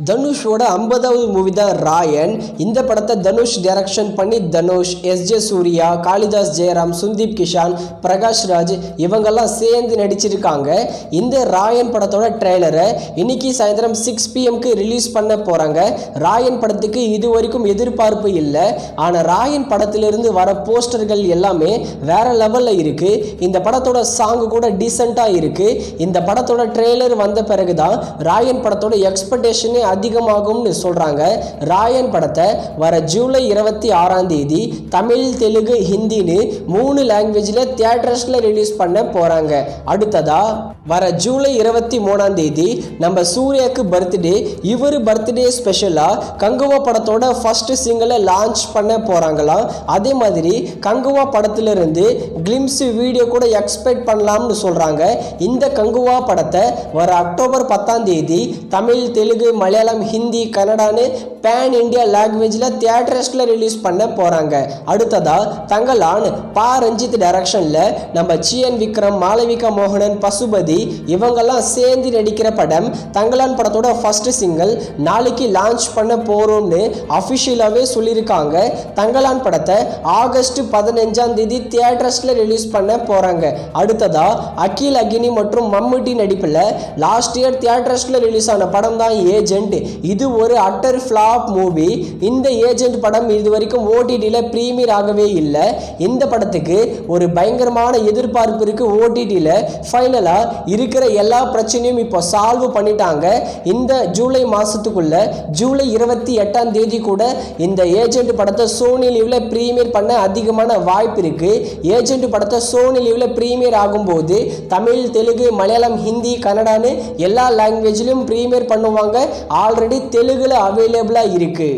தனுஷோட 50வது மூவி தான் ராயன். இந்த படத்தை தனுஷ் டைரக்ஷன் பண்ணி தனுஷ், எஸ்.ஜே. சூர்யா, காளிதாஸ் ஜெயராம், சுந்தீப் கிஷான், பிரகாஷ் ராஜ் இவங்கெல்லாம் சேர்ந்து நடிச்சிருக்காங்க. இந்த ராயன் படத்தோட ட்ரெய்லரை இன்னைக்கு சாயந்தரம் 6 PM ரிலீஸ் பண்ண போகிறாங்க. ராயன் படத்துக்கு இது வரைக்கும் எதிர்பார்ப்பு இல்லை. ஆனால் ராயன் படத்திலிருந்து வர போஸ்டர்கள் எல்லாமே வேற லெவலில் இருக்குது. இந்த படத்தோட சாங் கூட டீசெண்டாக இருக்குது. இந்த படத்தோட ட்ரெய்லர் வந்த பிறகு தான் ராயன் படத்தோட எக்ஸ்பெக்டேஷனே அதிகமாகும்னு சொல்றாங்க. ராயன் படத்தை வர ஜூலை 26 தமிழ், தெலுங்கு, ஹிந்தின்னு 3 லாங்குவேஜ்ல தியேட்டர்ஸ்ல ரிலீஸ் பண்ண போறாங்க. அடுத்ததா வர ஜூலை 23 நம்ம சூர்யாக்கு பர்த்டே. இவர் பர்த்டே ஸ்பெஷலா கங்குவா படத்தோட ஃபர்ஸ்ட் சிங்கிளை லான்ச் பண்ண போறாங்களாம். அதே மாதிரி கங்குவா படத்திலிருந்து கிளிம்ஸ் வீடியோ கூட எக்ஸ்பெக்ட் பண்ணலாம்னு சொல்றாங்க. இந்த கங்குவா படத்தை வர அக்டோபர் 10 தமிழ், தெலுங்கு, மலையாளம், ஹிந்தி, கன்னடான்னு பேன் இண்டியா லாங்குவேஜில் தியேட்டர்ஸில் ரிலீஸ் பண்ண போகிறாங்க. அடுத்ததா தங்கலான் பா ரஞ்சித் டைரக்ஷனில் நம்ம சிஎன் விக்ரம், மாளவிகா மோகனன், பசுபதி இவங்கெல்லாம் சேர்ந்து நடிக்கிற படம் தங்கலான் படத்தோட ஃபர்ஸ்ட் சிங்கிள் நாளைக்கு லான்ச் பண்ண போகிறோம்னு அஃபிஷியலாகவே சொல்லியிருக்காங்க. தங்கலான் படத்தை ஆகஸ்ட் 15 தியேட்டர்ஸில் ரிலீஸ் பண்ண போகிறாங்க. அடுத்ததா அகில் அக்னி மற்றும் மம்முட்டி நடிப்பில் லாஸ்ட் இயர் தியேட்டர்ஸில் ரிலீஸ் ஆன படம் தான் ஏஜென்ட். இது ஒரு அட்டர் ஃப்ளாப் மூவி. இந்த ஏஜென்ட் படம் இது வரைக்கும் ஓடிடியில் ப்ரீமியர் ஆகவே இல்லை. இந்த படத்துக்கு ஒரு பயங்கரமான எதிர்பார்ப்பு இருக்கு. ஓடிடியில் ஃபைனலாக இருக்கிற எல்லா பிரச்சனையும் இப்போ சால்வ் பண்ணிட்டாங்க. இந்த ஜூலை மாதத்துக்குள்ள ஜூலை 28 கூட இந்த ஏஜென்ட் படத்தை சோனி லீவில் ப்ரீமியர் பண்ண அதிகமான வாய்ப்பு இருக்கு. ஏஜென்ட் படத்தை சோனி லீவில் ப்ரீமியர் ஆகும்போது தமிழ், தெலுங்கு, மலையாளம், ஹிந்தி, கன்னடான்னு எல்லா லாங்குவேஜ்லையும் ப்ரீமியர் பண்ணுவாங்க. ஆல்ரெடி தெலுங்குல அவைலபிளாக இருக்கு.